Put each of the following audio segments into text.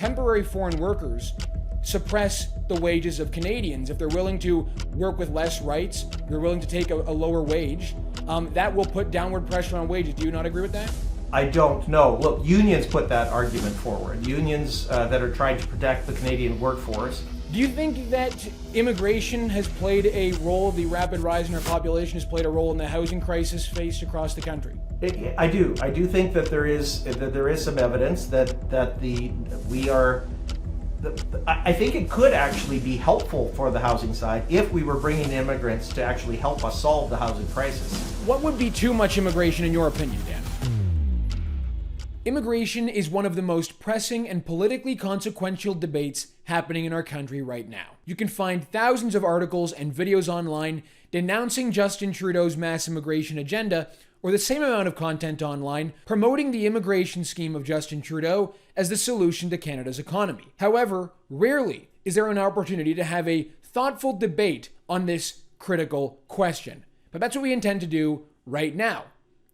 temporary foreign workers suppress the wages of Canadians. If they're willing to work with less rights, they're willing to take a lower wage, that will put downward pressure on wages. Do you not agree with that? I don't know. Look, unions put that argument forward. Unions that are trying to protect the Canadian workforce. Do you think that immigration has played a role, the rapid rise in our population has played a role in the housing crisis faced across the country? I do. I do think that there is some evidence that I think it could actually be helpful for the housing side if we were bringing immigrants to actually help us solve the housing crisis. What would be too much immigration in your opinion, Dan? Immigration is one of the most pressing and politically consequential debates happening in our country right now. You can find thousands of articles and videos online denouncing Justin Trudeau's mass immigration agenda, or the same amount of content online promoting the immigration scheme of Justin Trudeau as the solution to Canada's economy. However, rarely is there an opportunity to have a thoughtful debate on this critical question. But that's what we intend to do right now.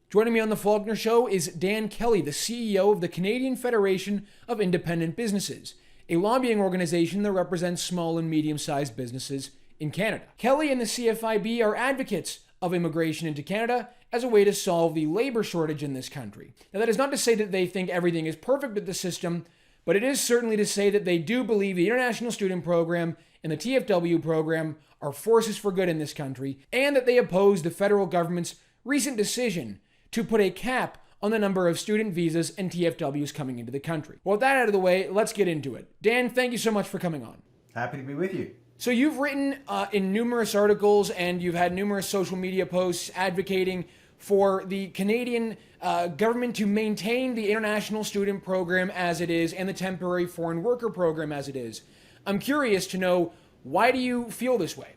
Joining me on the Faulkner Show is Dan Kelly, the CEO of the Canadian Federation of Independent Businesses, a lobbying organization that represents small and medium-sized businesses in Canada. Kelly and the CFIB are advocates of immigration into Canada as a way to solve the labor shortage in this country. Now, that is not to say that they think everything is perfect with the system, but it is certainly to say that they do believe the International Student Program and the TFW program are forces for good in this country, and that they oppose the federal government's recent decision to put a cap on the number of student visas and TFWs coming into the country. Well, with that out of the way, let's get into it. Dan, thank you so much for coming on. Happy to be with you. So you've written in numerous articles and you've had numerous social media posts advocating for the Canadian government to maintain the International Student Program as it is and the Temporary Foreign Worker Program as it is. I'm curious to know, why do you feel this way?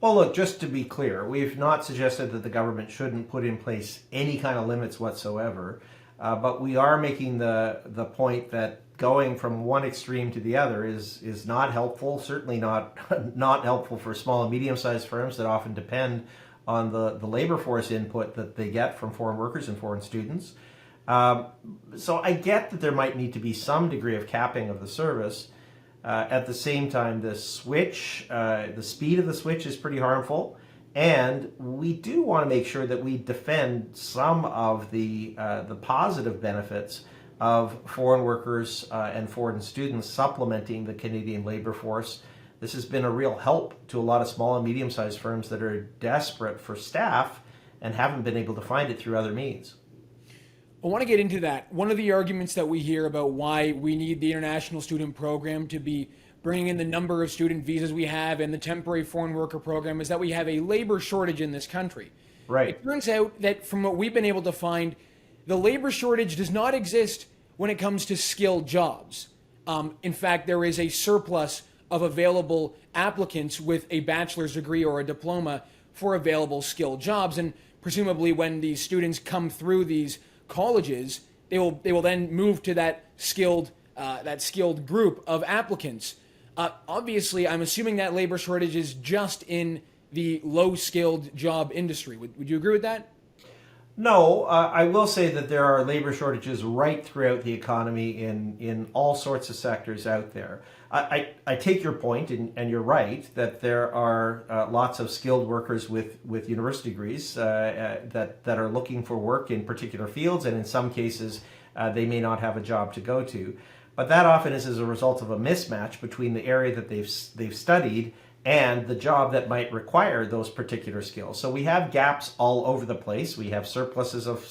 Well, look, just to be clear, we've not suggested that the government shouldn't put in place any kind of limits whatsoever, but we are making the point that going from one extreme to the other is not helpful, certainly not helpful for small and medium-sized firms that often depend on the labor force input that they get from foreign workers and foreign students. So I get that there might need to be some degree of capping of the service. At the same time, the switch, the speed of the switch is pretty harmful, and we do want to make sure that we defend some of the positive benefits of foreign workers and foreign students supplementing the Canadian labor force. This has been a real help to a lot of small and medium-sized firms that are desperate for staff and haven't been able to find it through other means. I want to get into that. One of the arguments that we hear about why we need the International Student Program to be bringing in the number of student visas we have and the Temporary Foreign Worker Program is that we have a labor shortage in this country. Right. It turns out that from what we've been able to find, the labor shortage does not exist when it comes to skilled jobs. In fact, there is a surplus of available applicants with a bachelor's degree or a diploma for available skilled jobs. And presumably when these students come through these colleges, they will then move to that skilled group of applicants. Obviously, I'm assuming that labor shortage is just in the low-skilled job industry. Would you agree with that? No, I will say that there are labor shortages right throughout the economy in all sorts of sectors out there. I take your point, and you're right, that there are lots of skilled workers with university degrees that are looking for work in particular fields, and in some cases they may not have a job to go to. But that often is as a result of a mismatch between the area that they've studied and the job that might require those particular skills. So we have gaps all over the place. We have surpluses of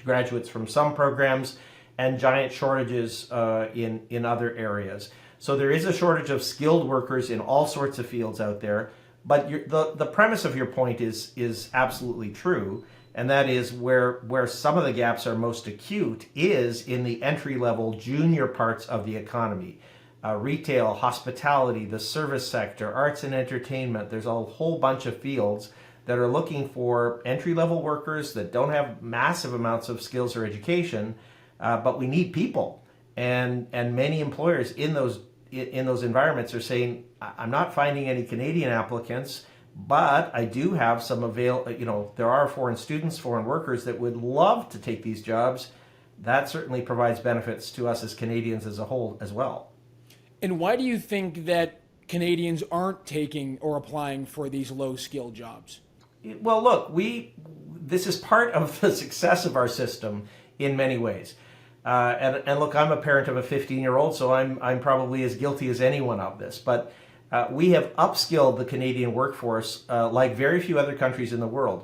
graduates from some programs and giant shortages in other areas. So there is a shortage of skilled workers in all sorts of fields out there. But the premise of your point is absolutely true, and that is where some of the gaps are most acute is in the entry-level junior parts of the economy. Retail, hospitality, the service sector, arts and entertainment. There's a whole bunch of fields that are looking for entry-level workers that don't have massive amounts of skills or education, but we need people. And many employers in those environments are saying, I'm not finding any Canadian applicants, but I do have some there are foreign students, foreign workers that would love to take these jobs, that certainly provides benefits to us as Canadians as a whole as well. And why do you think that Canadians aren't taking or applying for these low-skill jobs? Well, look, this is part of the success of our system in many ways. And look, I'm a parent of a 15-year-old, so I'm probably as guilty as anyone of this. But we have upskilled the Canadian workforce like very few other countries in the world.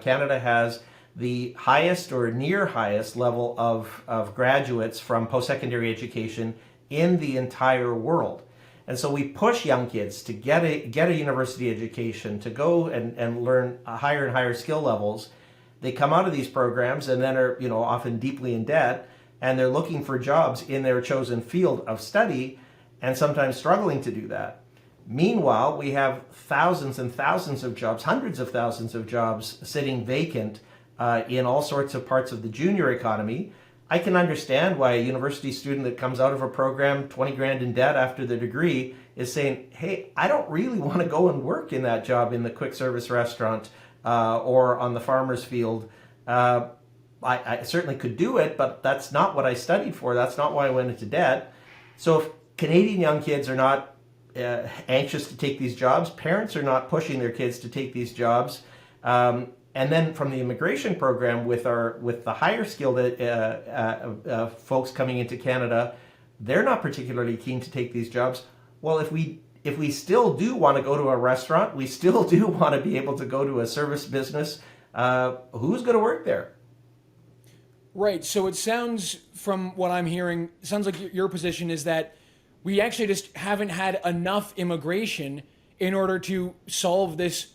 Canada has the highest or near highest level of graduates from post-secondary education in the entire world. And so we push young kids to get a university education, to go and learn higher and higher skill levels. They come out of these programs and then are, often deeply in debt, and they're looking for jobs in their chosen field of study and sometimes struggling to do that. Meanwhile, we have thousands and thousands of jobs, hundreds of thousands of jobs sitting vacant in all sorts of parts of the junior economy. I can understand why a university student that comes out of a program 20 grand in debt after the degree is saying, hey, I don't really want to go and work in that job in the quick service restaurant or on the farmer's field. I certainly could do it, but that's not what I studied for. That's not why I went into debt. So if Canadian young kids are not anxious to take these jobs, parents are not pushing their kids to take these jobs, and then from the immigration program with the higher skilled folks coming into Canada, they're not particularly keen to take these jobs. Well, if we still do want to go to a restaurant, we still do want to be able to go to a service business, who's going to work there? Right. So it sounds, from what I'm hearing, it sounds like your position is that we actually just haven't had enough immigration in order to solve this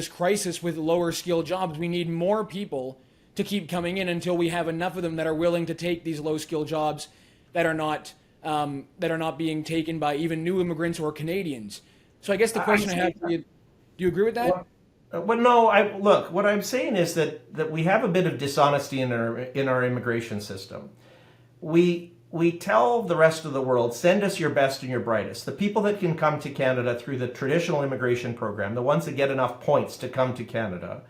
crisis with lower skill jobs. We need more people to keep coming in until we have enough of them that are willing to take these low skill jobs that are not being taken by even new immigrants or Canadians. So I guess the question I have for you, do you agree with that? Well, no. Look. What I'm saying is that we have a bit of dishonesty in our immigration system. We tell the rest of the world, send us your best and your brightest. The people that can come to Canada through the traditional immigration program, the ones that get enough points to come to Canada,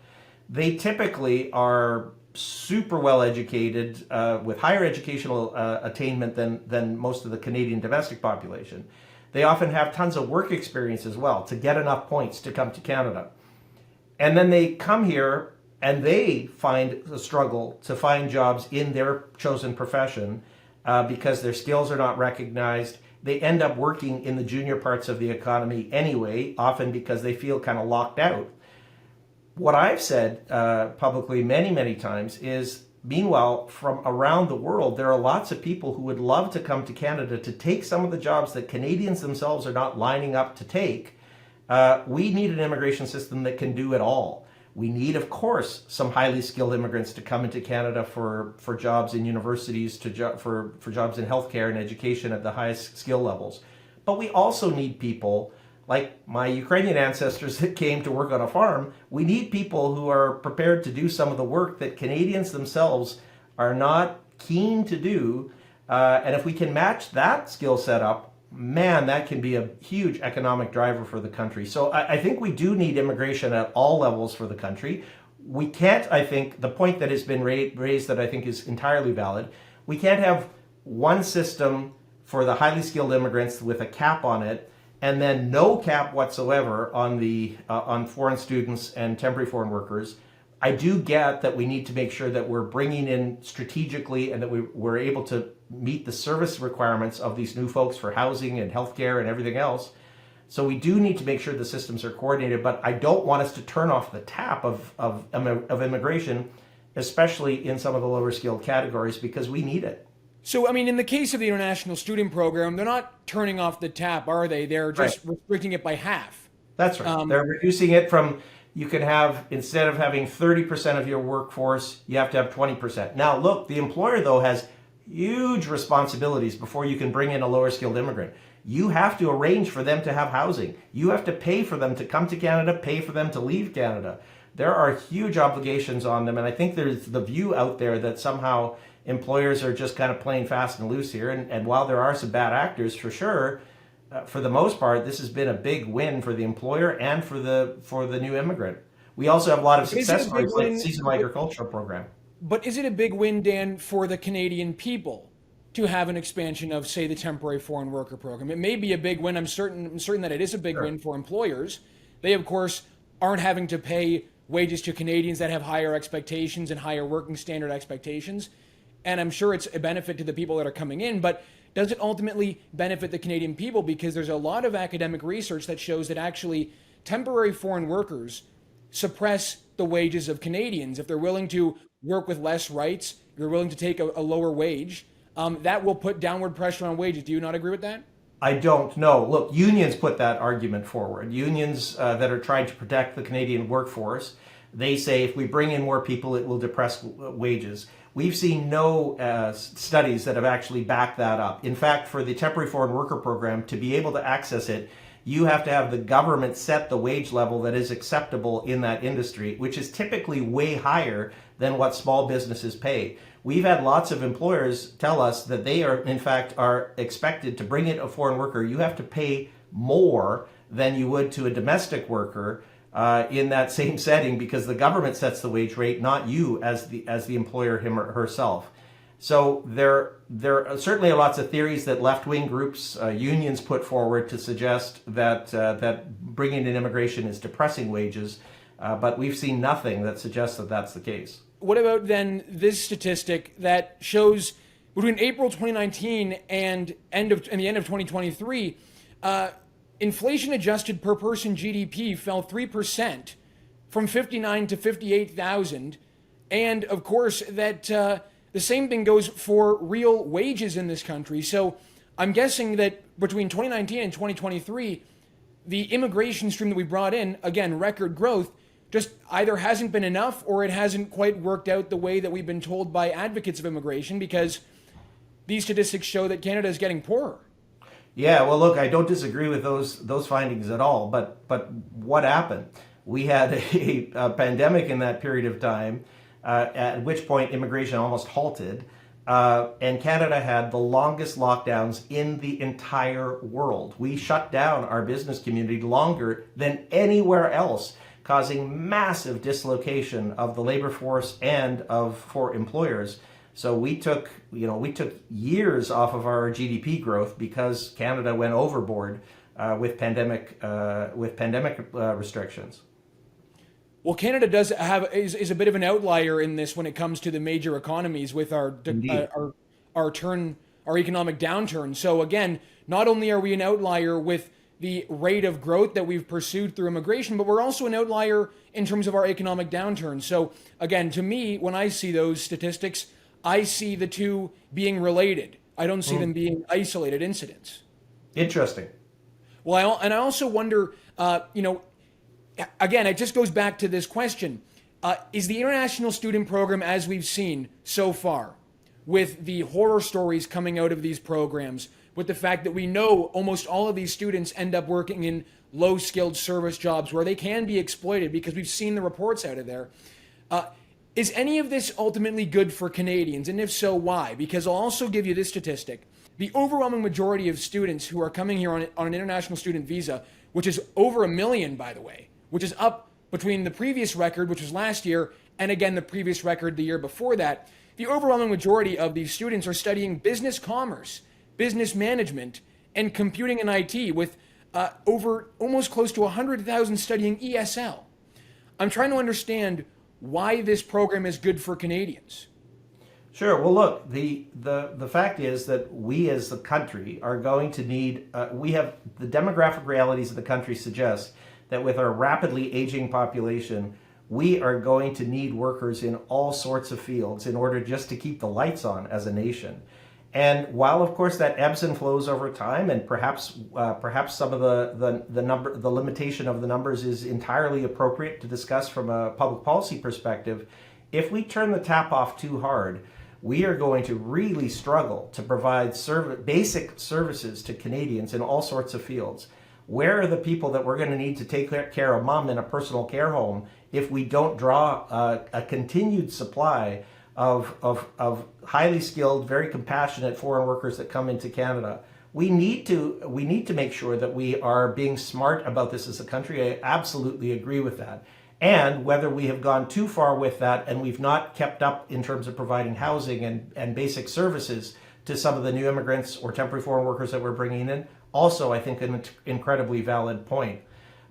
they typically are super well educated, with higher educational attainment than most of the Canadian domestic population. They often have tons of work experience as well to get enough points to come to Canada. And then they come here and they find a struggle to find jobs in their chosen profession because their skills are not recognized. They end up working in the junior parts of the economy anyway, often because they feel kind of locked out. What I've said publicly many, many times is, meanwhile, from around the world, there are lots of people who would love to come to Canada to take some of the jobs that Canadians themselves are not lining up to take. We need an immigration system that can do it all. We need, of course, some highly skilled immigrants to come into Canada for jobs in universities, for jobs in healthcare and education at the highest skill levels. But we also need people like my Ukrainian ancestors that came to work on a farm. We need people who are prepared to do some of the work that Canadians themselves are not keen to do. And if we can match that skill set up, man, that can be a huge economic driver for the country. So I think we do need immigration at all levels for the country. We can't, I think, the point that has been raised that I think is entirely valid, we can't have one system for the highly skilled immigrants with a cap on it, and then no cap whatsoever on foreign students and temporary foreign workers. I do get that we need to make sure that we're bringing in strategically and that we're able to meet the service requirements of these new folks for housing and healthcare and everything else. So we do need to make sure the systems are coordinated, but I don't want us to turn off the tap of immigration, especially in some of the lower skilled categories, because we need it. So, I mean, in the case of the international student program, they're not turning off the tap, are they? They're just restricting it by half. That's right. They're reducing it from, you can have, instead of having 30% of your workforce, you have to have 20%. Now, look, the employer, though, has huge responsibilities before you can bring in a lower skilled immigrant. You have to arrange for them to have housing. You have to pay for them to come to Canada, pay for them to leave Canada. There are huge obligations on them, and I think there's the view out there that somehow employers are just kind of playing fast and loose here. And while there are some bad actors, for sure, for the most part, this has been a big win for the employer and for the new immigrant. We also have a lot of success stories like the seasonal agricultural program. But is it a big win, Dan, for the Canadian people to have an expansion of, say, the temporary foreign worker program? It may be a big win. I'm certain that it is a big Sure. win for employers. They, of course, aren't having to pay wages to Canadians that have higher expectations and higher working standard expectations. And I'm sure it's a benefit to the people that are coming in, but does it ultimately benefit the Canadian people? Because there's a lot of academic research that shows that actually temporary foreign workers suppress the wages of Canadians. If they're willing to work with less rights, they're willing to take a lower wage, that will put downward pressure on wages. Do you not agree with that? I don't know. Look, unions put that argument forward. Unions that are trying to protect the Canadian workforce, they say if we bring in more people, it will depress wages. We've seen no studies that have actually backed that up. In fact, for the temporary foreign worker program, to be able to access it, you have to have the government set the wage level that is acceptable in that industry, which is typically way higher than what small businesses pay. We've had lots of employers tell us that they are, in fact, are expected to bring in a foreign worker. You have to pay more than you would to a domestic worker in that same setting because the government sets the wage rate, not you as the employer, him or herself. So there are certainly lots of theories that left-wing groups, unions put forward to suggest that bringing in immigration is depressing wages, but we've seen nothing that suggests that that's the case. What about then this statistic that shows between April 2019 and the end of 2023, inflation adjusted per person GDP fell 3% from 59 to 58,000, and of course that the same thing goes for real wages in this country. So I'm guessing that between 2019 and 2023, the immigration stream that we brought in, again, record growth, just either hasn't been enough or it hasn't quite worked out the way that we've been told by advocates of immigration, because these statistics show that Canada is getting poorer. Yeah, well, look, I don't disagree with those findings at all. But what happened? We had a pandemic in that period of time, at which point immigration almost halted, and Canada had the longest lockdowns in the entire world. We shut down our business community longer than anywhere else, causing massive dislocation of the labor force and for employers. So we took years off of our GDP growth because Canada went overboard with pandemic restrictions. Well, Canada is a bit of an outlier in this when it comes to the major economies with our economic downturn. So again, not only are we an outlier with the rate of growth that we've pursued through immigration, but we're also an outlier in terms of our economic downturn. So again, to me, when I see those statistics, I see the two being related. I don't see them being isolated incidents. Interesting. Well, I also wonder, again, it just goes back to this question. Is the international student program, as we've seen so far, with the horror stories coming out of these programs, with the fact that we know almost all of these students end up working in low-skilled service jobs where they can be exploited because we've seen the reports out of there, is any of this ultimately good for Canadians? And if so, why? Because I'll also give you this statistic. The overwhelming majority of students who are coming here on an international student visa, which is over 1 million, by the way, which is up between the previous record, which was last year, and again the previous record the year before that, the overwhelming majority of these students are studying business commerce, business management, and computing and IT, with over almost close to 100,000 studying ESL. I'm trying to understand why this program is good for Canadians. Sure. Well, look, the fact is that we as the country are going to need, we have the demographic realities of the country suggest that with our rapidly aging population, we are going to need workers in all sorts of fields in order just to keep the lights on as a nation. And while, of course, that ebbs and flows over time, and perhaps some of the limitation of the numbers is entirely appropriate to discuss from a public policy perspective, if we turn the tap off too hard, we are going to really struggle to provide basic services to Canadians in all sorts of fields. Where are the people that we're going to need to take care of mom in a personal care home if we don't draw a continued supply of highly skilled, very compassionate foreign workers that come into Canada? We need to make sure that we are being smart about this as a country. I absolutely agree with that. and whether we have gone too far with that and we've not kept up in terms of providing housing and basic services to some of the new immigrants or temporary foreign workers that we're bringing in. Also, I think an incredibly valid point.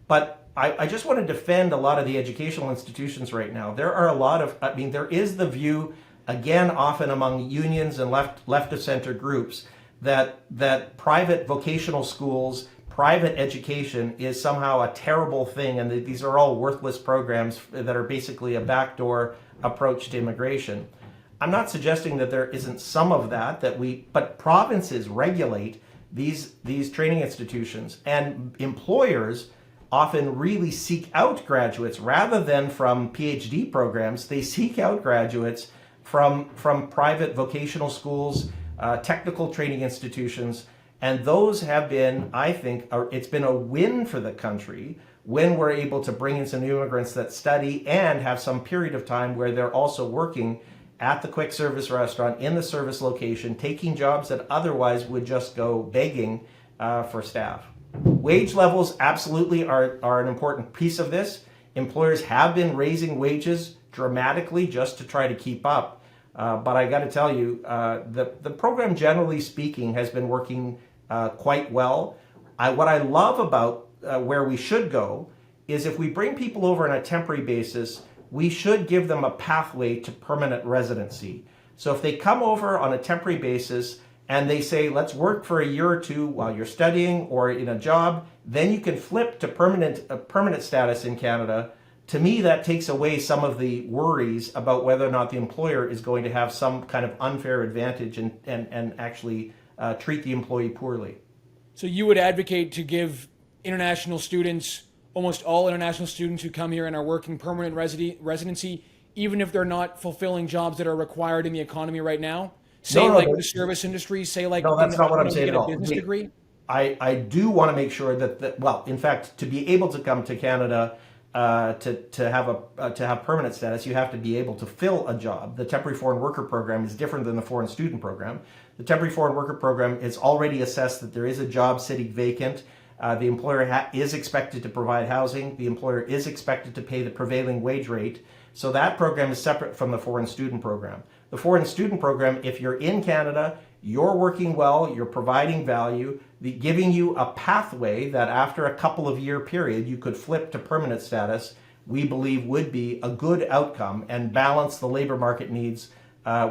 But I just want to defend a lot of the educational institutions right now. There are a lot of, there is the view, again, often among unions and left of center groups, that private vocational schools, private education is somehow a terrible thing, and that these are all worthless programs that are basically a backdoor approach to immigration. I'm not suggesting that there isn't some of that, but provinces regulate these training institutions, and employers often really seek out graduates rather than from PhD programs. They seek out graduates from private vocational schools, technical training institutions, and those have been, I think, it's been a win for the country when we're able to bring in some new immigrants that study and have some period of time where they're also working at the quick service restaurant in the service location, taking jobs that otherwise would just go begging for staff. Wage levels absolutely are an important piece of this. Employers have been raising wages dramatically just to try to keep up. But I got to tell you, the program, generally speaking, has been working quite well. What I love about where we should go is if we bring people over on a temporary basis, we should give them a pathway to permanent residency. So if they come over on a temporary basis and they say, let's work for a year or two while you're studying or in a job, then you can flip to permanent status in Canada. To me, that takes away some of the worries about whether or not the employer is going to have some kind of unfair advantage and actually treat the employee poorly. So you would advocate to give international students, almost all international students who come here and are working permanent residency, even if they're not fulfilling jobs that are required in the economy right now? Say the service industry, that's not what I'm saying at all. Business degree? I do want to make sure that in fact, to be able to come to Canada to have permanent status, you have to be able to fill a job. The temporary foreign worker program is different than the foreign student program. The temporary foreign worker program is already assessed that there is a job sitting vacant. The employer is expected to provide housing. The employer is expected to pay the prevailing wage rate. So that program is separate from the foreign student program. The foreign student program, if you're in Canada, you're working well, you're providing value, giving you a pathway that after a couple of year period you could flip to permanent status, we believe would be a good outcome and balance the labor market needs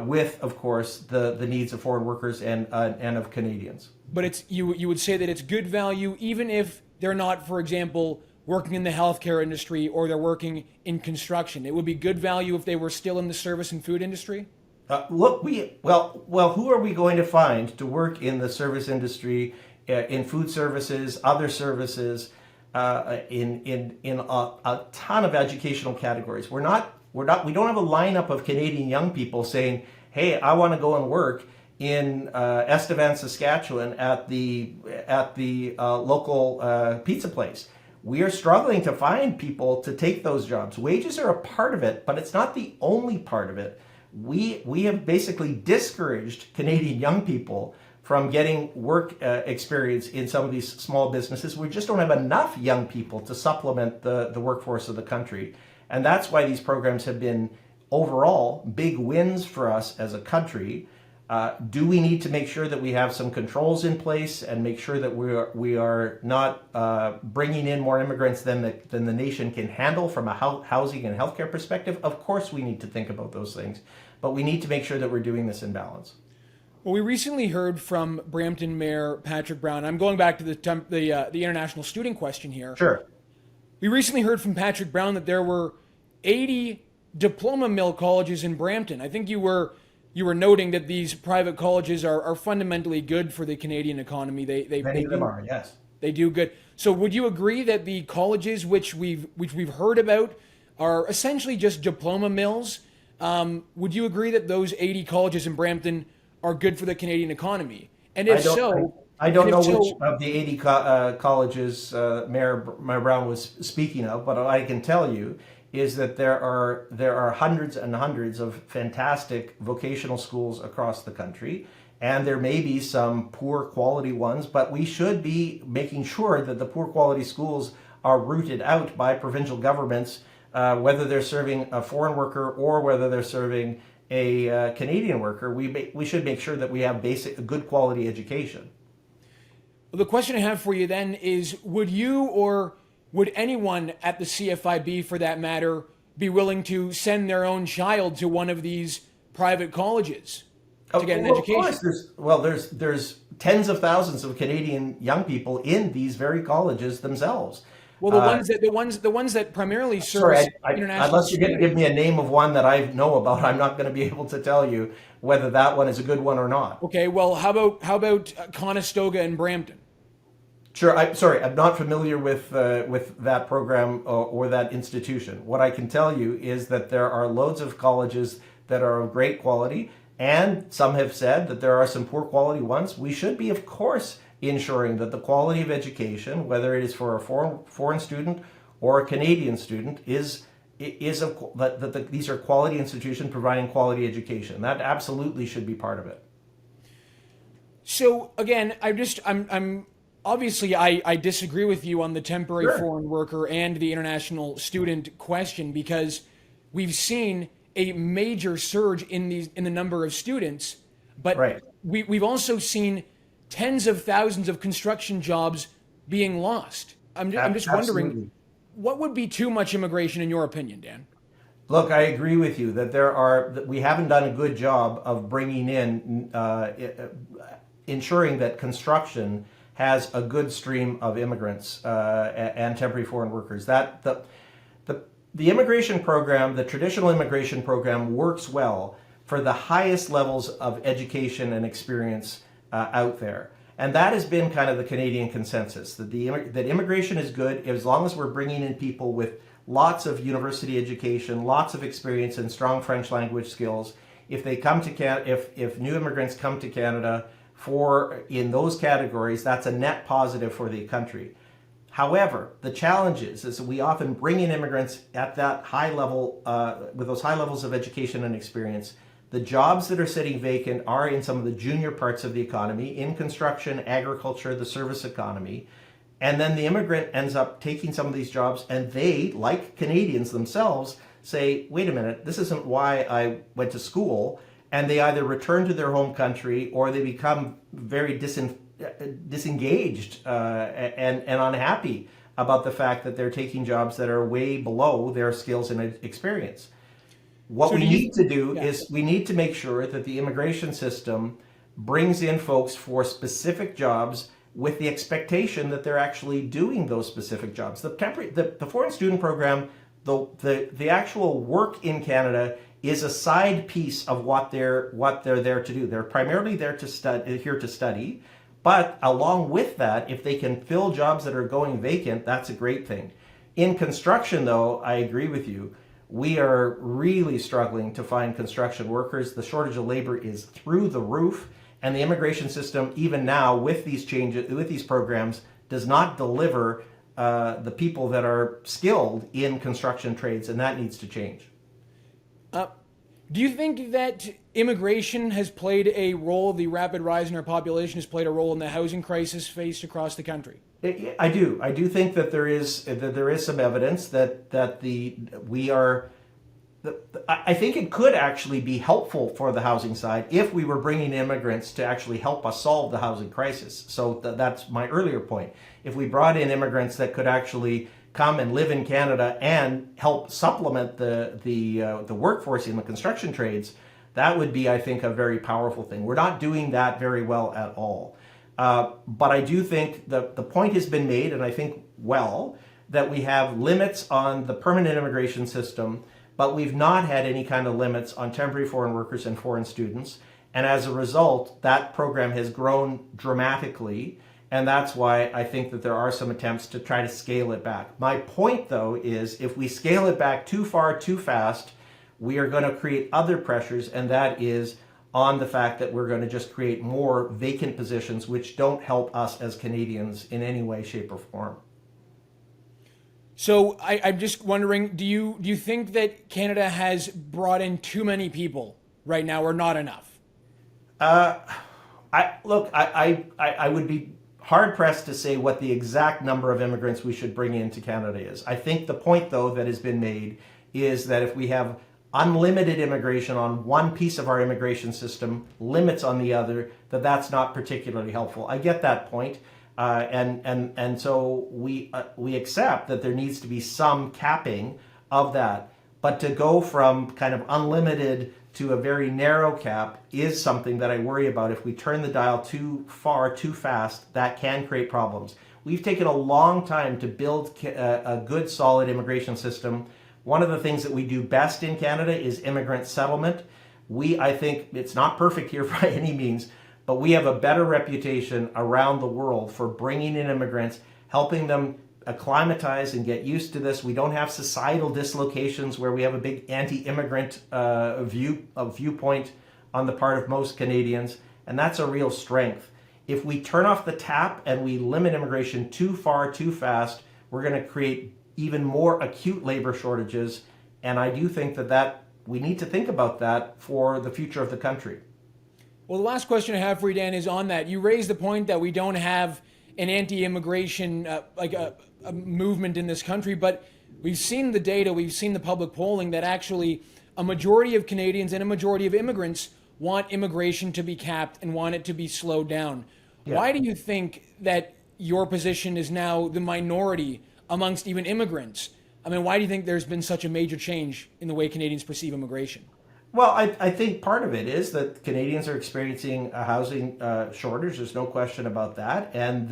with, of course, the needs of foreign workers and of Canadians. But you would say that it's good value even if they're not, for example, working in the healthcare industry or they're working in construction. It would be good value if they were still in the service and food industry? Who are we going to find to work in the service industry, in food services, other services, in a ton of educational categories? We don't have a lineup of Canadian young people saying, "Hey, I want to go and work in Estevan, Saskatchewan at the local pizza place." We are struggling to find people to take those jobs. Wages are a part of it, but it's not the only part of it. We have basically discouraged Canadian young people from getting work experience in some of these small businesses. We just don't have enough young people to supplement the workforce of the country. And that's why these programs have been overall big wins for us as a country. Do we need to make sure that we have some controls in place and make sure that we are not bringing in more immigrants than the nation can handle from a housing and healthcare perspective? Of course we need to think about those things, but we need to make sure that we're doing this in balance. Well, we recently heard from Brampton Mayor Patrick Brown. I'm going back to the international student question here. Sure. We recently heard from Patrick Brown that there were 80 diploma mill colleges in Brampton. I think you were noting that these private colleges are fundamentally good for the Canadian economy. Many of them are, yes. They do good. So would you agree that the colleges which we've heard about are essentially just diploma mills? Would you agree that those 80 colleges in Brampton are good for the Canadian economy? And if I don't know which of the 80 colleges Mayor Brown was speaking of, but what I can tell you is that there are hundreds and hundreds of fantastic vocational schools across the country, and there may be some poor quality ones, but we should be making sure that the poor quality schools are rooted out by provincial governments whether they're serving a foreign worker or whether they're serving a Canadian worker, we should make sure that we have good quality education. Well, the question I have for you then is, would you or would anyone at the CFIB, for that matter, be willing to send their own child to one of these private colleges to get an education? Of course, there's tens of thousands of Canadian young people in these very colleges themselves. Well, the ones that primarily serve international unless you're going to give me a name of one that I know about, I'm not going to be able to tell you whether that one is a good one or not. Okay, well, how about Conestoga and Brampton? Sure. I'm not familiar with that program or that institution. What I can tell you is that there are loads of colleges that are of great quality, and some have said that there are some poor quality ones. We should be, of course, ensuring that the quality of education, whether it is for a foreign student or a Canadian student, these are quality institutions providing quality education. That absolutely should be part of it. So again, I'm obviously I disagree with you on the temporary foreign worker and the international student question, because we've seen a major surge in the number of students, but we've also seen tens of thousands of construction jobs being lost. I'm just wondering, what would be too much immigration in your opinion, Dan? Look, I agree with you that we haven't done a good job of bringing in, ensuring that construction has a good stream of immigrants and temporary foreign workers. That the immigration program, the traditional immigration program, works well for the highest levels of education and experience out there. And that has been kind of the Canadian consensus, that that immigration is good as long as we're bringing in people with lots of university education, lots of experience, and strong French language skills. If they come to if new immigrants come to Canada in those categories, that's a net positive for the country. However, the challenge is that we often bring in immigrants at that high level, with those high levels of education and experience. The jobs that are sitting vacant are in some of the junior parts of the economy, in construction, agriculture, the service economy. And then the immigrant ends up taking some of these jobs, and they, like Canadians themselves, say, wait a minute, this isn't why I went to school. And they either return to their home country or they become very disengaged and unhappy about the fact that they're taking jobs that are way below their skills and experience. What we need to do is we need to make sure that the immigration system brings in folks for specific jobs with the expectation that they're actually doing those specific jobs. The foreign student program, the actual work in Canada is a side piece of what they're there to do. They're primarily here to study, but along with that, if they can fill jobs that are going vacant, that's a great thing. In construction, though, I agree with you. We are really struggling to find construction workers. The shortage of labor is through the roof, and the immigration system, even now with these changes, with these programs, does not deliver the people that are skilled in construction trades, and that needs to change. Do you think that immigration has played a role, the rapid rise in our population has played a role in the housing crisis faced across the country? I do. I do think that there is some evidence I think it could actually be helpful for the housing side if we were bringing immigrants to actually help us solve the housing crisis. So that's my earlier point. If we brought in immigrants that could actually come and live in Canada and help supplement the workforce in the construction trades, that would be, I think, a very powerful thing. We're not doing that very well at all. But I do think the point has been made, and I think that we have limits on the permanent immigration system, but we've not had any kind of limits on temporary foreign workers and foreign students. And as a result, that program has grown dramatically. And that's why I think that there are some attempts to try to scale it back. My point, though, is if we scale it back too far, too fast, we are going to create other pressures, and that is on the fact that we're going to just create more vacant positions, which don't help us as Canadians in any way, shape, or form. So I'm just wondering, do you think that Canada has brought in too many people right now, or not enough? I would be hard pressed to say what the exact number of immigrants we should bring into Canada is. I think the point, though, that has been made is that if we have unlimited immigration on one piece of our immigration system, limits on the other, that's not particularly helpful. I get that point. And so we accept that there needs to be some capping of that. But to go from kind of unlimited to a very narrow cap is something that I worry about. If we turn the dial too far, too fast, that can create problems. We've taken a long time to build a good, solid immigration system. One of the things that we do best in Canada is immigrant settlement. I think it's not perfect here by any means, but we have a better reputation around the world for bringing in immigrants, helping them acclimatize and get used to this. We don't have societal dislocations where we have a big anti-immigrant viewpoint on the part of most Canadians, and that's a real strength. If we turn off the tap and we limit immigration too far, too fast, we're going to create even more acute labor shortages, and I do think that we need to think about that for the future of the country. Well, the last question I have for you, Dan, is on that. You raised the point that we don't have an anti-immigration a movement in this country, but we've seen the data, we've seen the public polling that actually a majority of Canadians and a majority of immigrants want immigration to be capped and want it to be slowed down. Yeah. Why do you think that your position is now the minority amongst even immigrants? I mean, why do you think there's been such a major change in the way Canadians perceive immigration? Well, I think part of it is that Canadians are experiencing a housing shortage. There's no question about that, and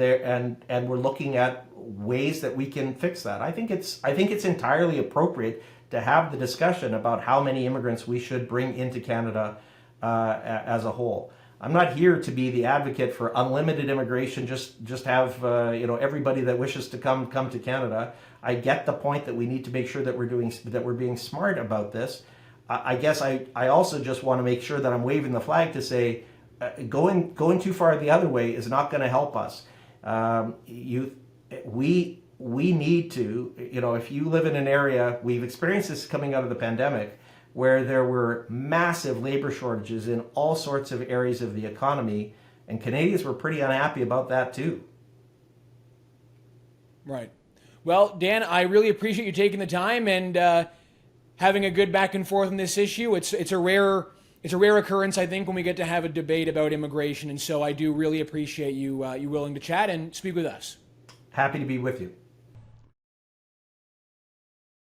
we're looking at ways that we can fix that. I think it's entirely appropriate to have the discussion about how many immigrants we should bring into Canada as a whole. I'm not here to be the advocate for unlimited immigration. Just have everybody that wishes to come to Canada. I get the point that we need to make sure that we're being smart about this. I guess I also just want to make sure that I'm waving the flag to say going too far the other way is not going to help us. We need to, if you live in an area, we've experienced this coming out of the pandemic, where there were massive labor shortages in all sorts of areas of the economy, and Canadians were pretty unhappy about that too. Right. Well, Dan, I really appreciate you taking the time and having a good back and forth on this issue. It's a rare occurrence, I think, when we get to have a debate about immigration, and so I do really appreciate you willing to chat and speak with us. Happy to be with you.